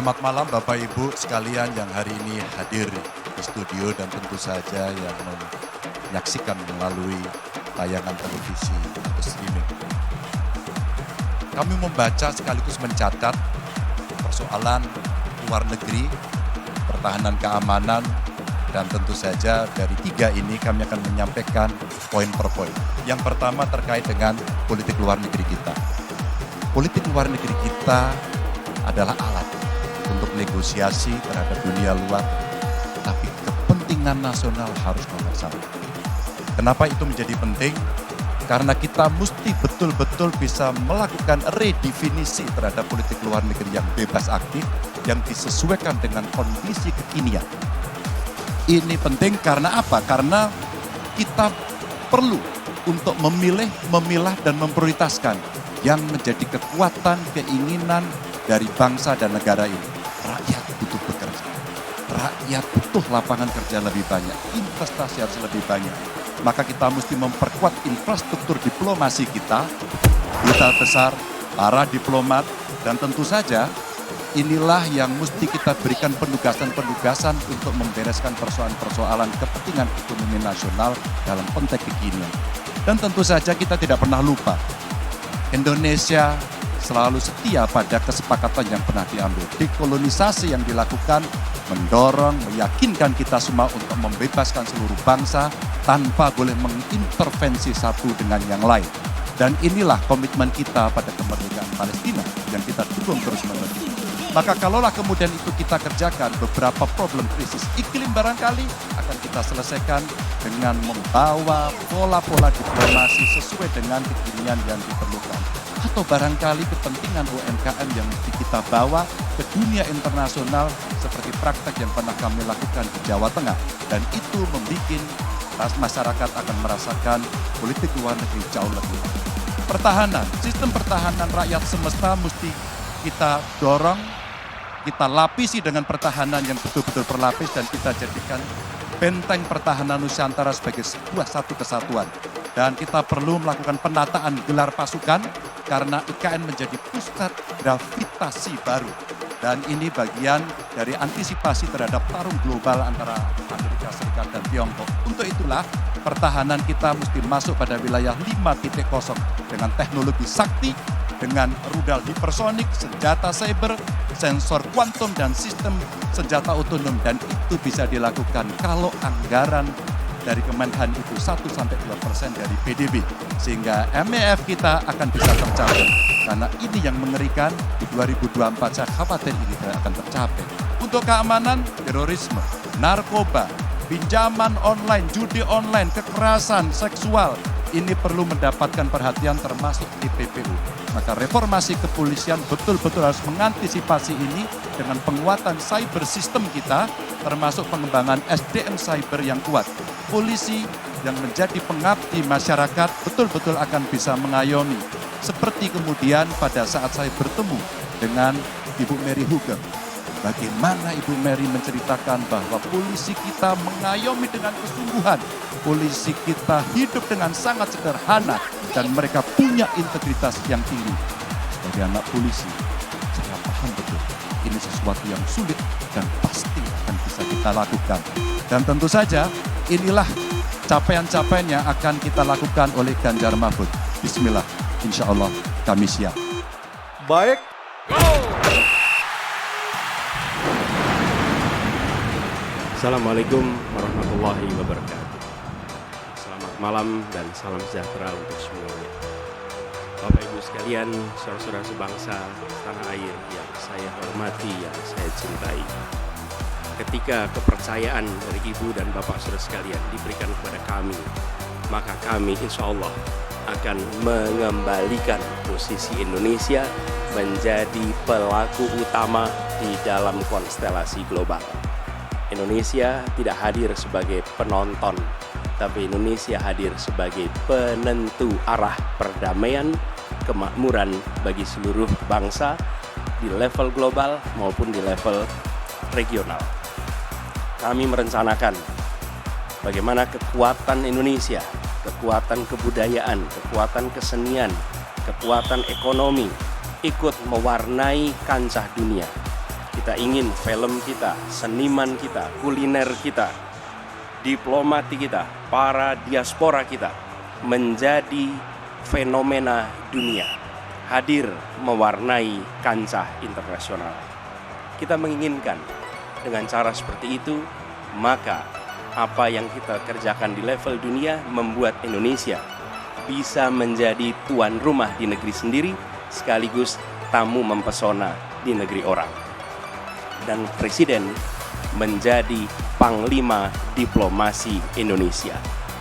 Selamat malam Bapak Ibu sekalian yang hari ini hadir di studio dan tentu saja yang menyaksikan melalui tayangan televisi atau streaming. Kami membaca sekaligus mencatat persoalan luar negeri, pertahanan keamanan, dan tentu saja dari tiga ini kami akan menyampaikan poin per poin. Yang pertama terkait dengan politik luar negeri kita. Politik luar negeri kita adalah alat untuk negosiasi terhadap dunia luar, tapi kepentingan nasional harus nomor satu. Kenapa itu menjadi penting? Karena kita mesti betul-betul bisa melakukan redefinisi terhadap politik luar negeri yang bebas aktif, yang disesuaikan dengan kondisi kekinian. Ini penting karena apa? Karena kita perlu untuk memilih, memilah, dan memprioritaskan yang menjadi kekuatan, keinginan dari bangsa dan negara ini. Rakyat butuh bekerja. Rakyat butuh lapangan kerja lebih banyak. Investasi harus lebih banyak. Maka kita mesti memperkuat infrastruktur diplomasi kita. Duta besar, para diplomat, dan tentu saja inilah yang mesti kita berikan penugasan-penugasan untuk membereskan persoalan-persoalan kepentingan ekonomi nasional dalam konteks kekinian. Dan tentu saja kita tidak pernah lupa, Indonesia selalu setia pada kesepakatan yang pernah diambil. Dekolonisasi yang dilakukan mendorong, meyakinkan kita semua untuk membebaskan seluruh bangsa tanpa boleh mengintervensi satu dengan yang lain. Dan inilah komitmen kita pada kemerdekaan Palestina yang kita dukung terus-menerus. Maka kalaulah kemudian itu kita kerjakan, beberapa problem krisis iklim barangkali akan kita selesaikan dengan membawa pola-pola diplomasi sesuai dengan kekinian yang diperlukan. Atau barangkali kepentingan UMKM yang mesti kita bawa ke dunia internasional seperti praktek yang pernah kami lakukan di Jawa Tengah. Dan itu membuat masyarakat akan merasakan politik luar negeri jauh lebih baik. Pertahanan, sistem pertahanan rakyat semesta mesti kita dorong, kita lapisi dengan pertahanan yang betul-betul berlapis dan kita jadikan benteng pertahanan Nusantara sebagai sebuah satu kesatuan. Dan kita perlu melakukan penataan gelar pasukan karena IKN menjadi pusat gravitasi baru. Dan ini bagian dari antisipasi terhadap tarung global antara Amerika Serikat dan Tiongkok. Untuk itulah pertahanan kita mesti masuk pada wilayah 5.0 dengan teknologi sakti, dengan rudal hipersonik, senjata cyber, sensor kuantum, dan sistem senjata otonom. Dan itu bisa dilakukan kalau anggaran dari Kemenhan itu 1-2% dari PDB. Sehingga MEF kita akan bisa tercapai. Karena ini yang mengerikan di 2024 saya khawatir ini tidak akan tercapai. Untuk keamanan, terorisme, narkoba, pinjaman online, judi online, kekerasan seksual, ini perlu mendapatkan perhatian termasuk di PPU. Maka reformasi kepolisian betul-betul harus mengantisipasi ini dengan penguatan cyber system kita, termasuk pengembangan SDM cyber yang kuat. Polisi yang menjadi pengabdi masyarakat betul-betul akan bisa mengayomi. Seperti kemudian pada saat saya bertemu dengan Ibu Mary Hugeng. Bagaimana Ibu Mary menceritakan bahwa polisi kita mengayomi dengan kesungguhan. Polisi kita hidup dengan sangat sederhana dan mereka punya integritas yang tinggi. Sebagai anak polisi, saya paham betul ini sesuatu yang sulit dan pasti akan bisa kita lakukan. Dan tentu saja inilah capaian-capaian yang akan kita lakukan oleh Ganjar Mahfud. Bismillah, insya Allah kami siap. Baik. Assalamualaikum warahmatullahi wabarakatuh. Selamat malam dan salam sejahtera untuk semuanya. Bapak Ibu sekalian, saudara-saudara sebangsa tanah air yang saya hormati, yang saya cintai. Ketika kepercayaan dari Ibu dan Bapak saudara sekalian diberikan kepada kami, maka kami insya Allah akan mengembalikan posisi Indonesia menjadi pelaku utama di dalam konstelasi global. Indonesia tidak hadir sebagai penonton, tapi Indonesia hadir sebagai penentu arah perdamaian, kemakmuran bagi seluruh bangsa di level global maupun di level regional. Kami merencanakan bagaimana kekuatan Indonesia, kekuatan kebudayaan, kekuatan kesenian, kekuatan ekonomi ikut mewarnai kancah dunia. Kita ingin film kita, seniman kita, kuliner kita, diplomati kita, para diaspora kita menjadi fenomena dunia, hadir mewarnai kancah internasional. Kita menginginkan dengan cara seperti itu, maka apa yang kita kerjakan di level dunia membuat Indonesia bisa menjadi tuan rumah di negeri sendiri, sekaligus tamu mempesona di negeri orang. Dan Presiden menjadi panglima diplomasi Indonesia.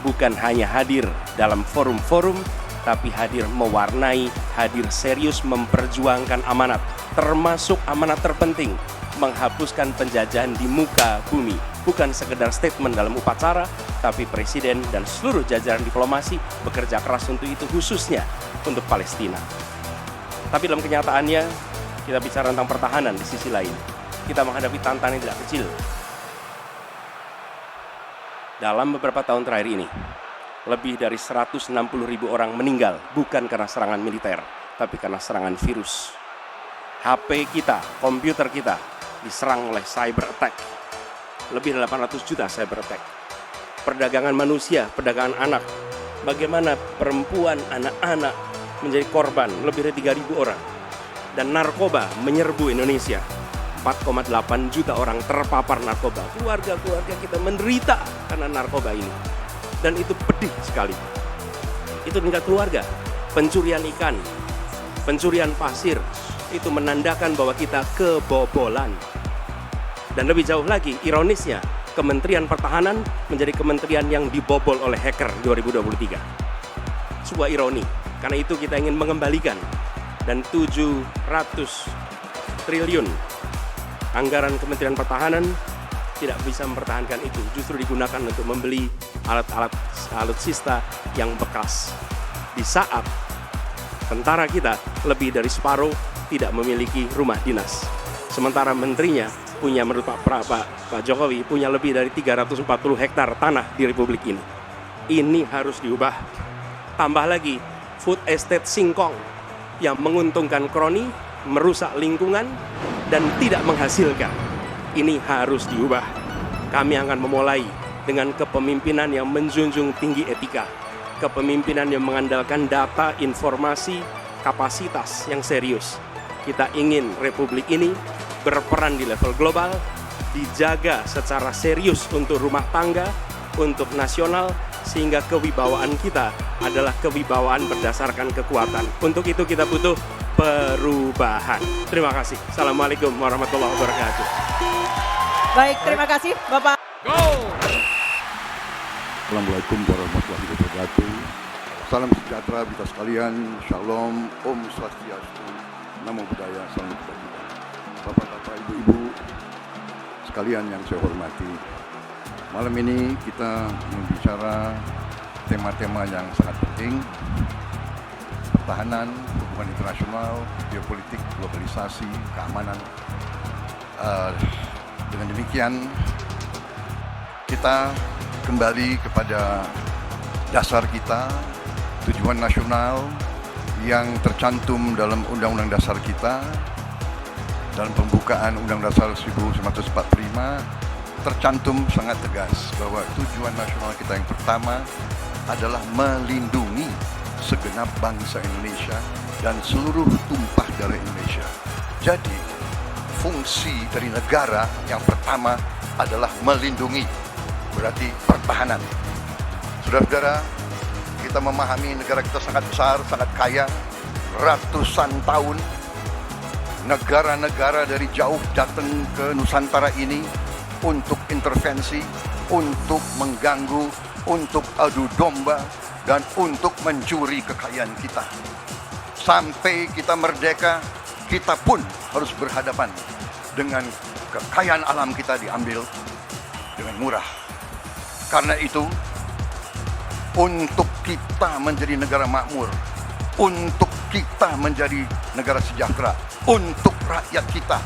Bukan hanya hadir dalam forum-forum, tapi hadir mewarnai, hadir serius memperjuangkan amanat, termasuk amanat terpenting, menghapuskan penjajahan di muka bumi. Bukan sekedar statement dalam upacara, tapi Presiden dan seluruh jajaran diplomasi bekerja keras untuk itu, khususnya untuk Palestina. Tapi dalam kenyataannya, kita bicara tentang pertahanan di sisi lain. Kita menghadapi tantangan yang tidak kecil. Dalam beberapa tahun terakhir ini, lebih dari 160.000 orang meninggal, bukan karena serangan militer, tapi karena serangan virus. HP kita, komputer kita, diserang oleh cyber attack. Lebih dari 800 juta cyber attack. Perdagangan manusia, perdagangan anak. Bagaimana perempuan, anak-anak menjadi korban, lebih dari 3.000 orang. Dan narkoba menyerbu Indonesia. 4,8 juta orang terpapar narkoba. Keluarga-keluarga kita menderita karena narkoba ini. Dan itu pedih sekali. Itu tingkat keluarga. Pencurian ikan, pencurian pasir, itu menandakan bahwa kita kebobolan. Dan lebih jauh lagi, ironisnya, Kementerian Pertahanan menjadi kementerian yang dibobol oleh hacker 2023. Sebuah ironi, karena itu kita ingin mengembalikan. Dan 700 triliun anggaran Kementerian Pertahanan tidak bisa mempertahankan itu, justru digunakan untuk membeli alat-alat alutsista yang bekas. Di saat tentara kita lebih dari separuh tidak memiliki rumah dinas. Sementara menterinya punya, menurut Pak Jokowi, punya lebih dari 340 hektar tanah di Republik ini. Ini harus diubah. Tambah lagi, food estate singkong yang menguntungkan kroni, merusak lingkungan, dan tidak menghasilkan. Ini harus diubah. Kami akan memulai dengan kepemimpinan yang menjunjung tinggi etika, kepemimpinan yang mengandalkan data, informasi, kapasitas yang serius. Kita ingin Republik ini berperan di level global, dijaga secara serius untuk rumah tangga, untuk nasional, sehingga kewibawaan kita adalah kewibawaan berdasarkan kekuatan. Untuk itu kita butuh perubahan. Terima kasih. Assalamualaikum warahmatullahi wabarakatuh. Baik, terima kasih Bapak. Assalamualaikum warahmatullahi wabarakatuh. Salam sejahtera kita sekalian. Shalom, Om Swastiastu, Namo Buddhaya, salam kebajikan. Bapak-bapak, ibu-ibu sekalian yang saya hormati. Malam ini kita membicara tema-tema yang sangat penting. Pertahanan, hubungan internasional, geopolitik, globalisasi, keamanan. Dengan demikian, kita kembali kepada dasar kita, tujuan nasional yang tercantum dalam Undang-Undang Dasar kita, dalam pembukaan Undang-Undang Dasar 1945, tercantum sangat tegas bahwa tujuan nasional kita yang pertama adalah melindungi segenap bangsa Indonesia dan seluruh tumpah darah Indonesia. Jadi, fungsi dari negara yang pertama adalah melindungi, berarti pertahanan. Saudara-saudara, kita memahami negara kita sangat besar, sangat kaya, ratusan tahun. Negara-negara dari jauh datang ke Nusantara ini untuk intervensi, untuk mengganggu, untuk adu domba, dan untuk mencuri kekayaan kita. Sampai kita merdeka, kita pun harus berhadapan dengan kekayaan alam kita diambil dengan murah. Karena itu, untuk kita menjadi negara makmur, untuk kita menjadi negara sejahtera, untuk rakyat kita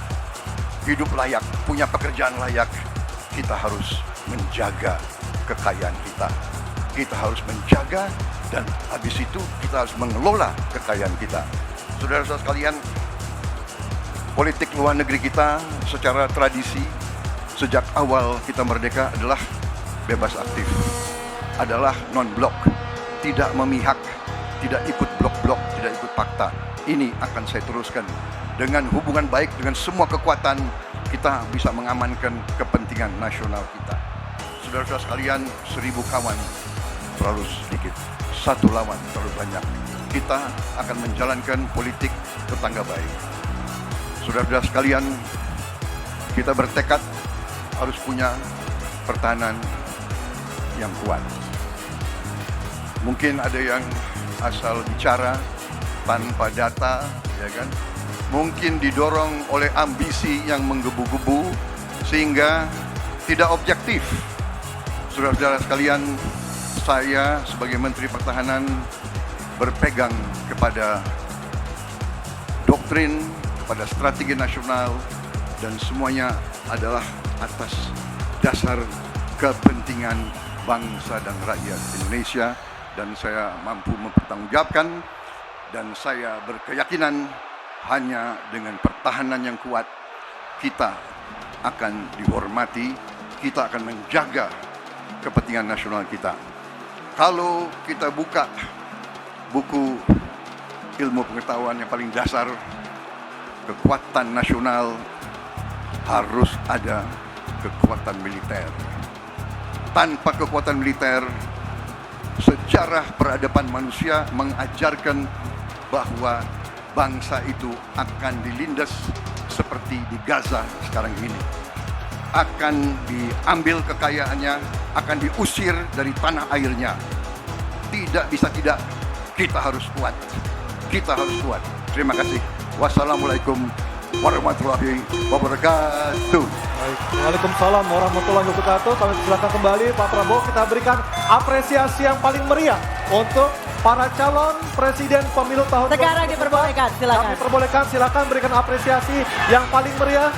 hidup layak, punya pekerjaan layak, kita harus menjaga kekayaan kita. Kita harus menjaga, dan habis itu kita harus mengelola kekayaan kita. Saudara-saudara sekalian, politik luar negeri kita secara tradisi sejak awal kita merdeka adalah bebas aktif, adalah non-blok, tidak memihak, tidak ikut blok-blok, tidak ikut fakta. Ini akan saya teruskan. Dengan hubungan baik dengan semua kekuatan, kita bisa mengamankan kepentingan nasional kita. Saudara-saudara sekalian, 1000 kawan terlalu sedikit, 1 lawan terlalu banyak. Kita akan menjalankan politik tetangga baik. Saudara-saudara sekalian, kita bertekad harus punya pertahanan yang kuat. Mungkin ada yang asal bicara tanpa data, ya kan? Mungkin didorong oleh ambisi yang menggebu-gebu sehingga tidak objektif. Saudara-saudara sekalian, saya sebagai Menteri Pertahanan berpegang kepada doktrin, kepada strategi nasional, dan semuanya adalah atas dasar kepentingan bangsa dan rakyat Indonesia, dan saya mampu mempertanggungjawabkan, dan saya berkeyakinan hanya dengan pertahanan yang kuat kita akan dihormati, kita akan menjaga kepentingan nasional kita. Kalau kita buka buku ilmu pengetahuan yang paling dasar, kekuatan nasional harus ada kekuatan militer. Tanpa kekuatan militer, sejarah peradaban manusia mengajarkan bahwa bangsa itu akan dilindas seperti di Gaza sekarang ini. Akan diambil kekayaannya, akan diusir dari tanah airnya. Tidak bisa tidak, kita harus kuat. Kita harus kuat. Terima kasih. Wassalamualaikum warahmatullahi wabarakatuh. Baik. Waalaikumsalam warahmatullahi wabarakatuh. Kami silakan kembali Pak Prabowo, kita berikan apresiasi yang paling meriah untuk para calon presiden pemilu tahun 2024. Sekarang diperbolehkan, silakan. Kami perbolehkan, silakan berikan apresiasi yang paling meriah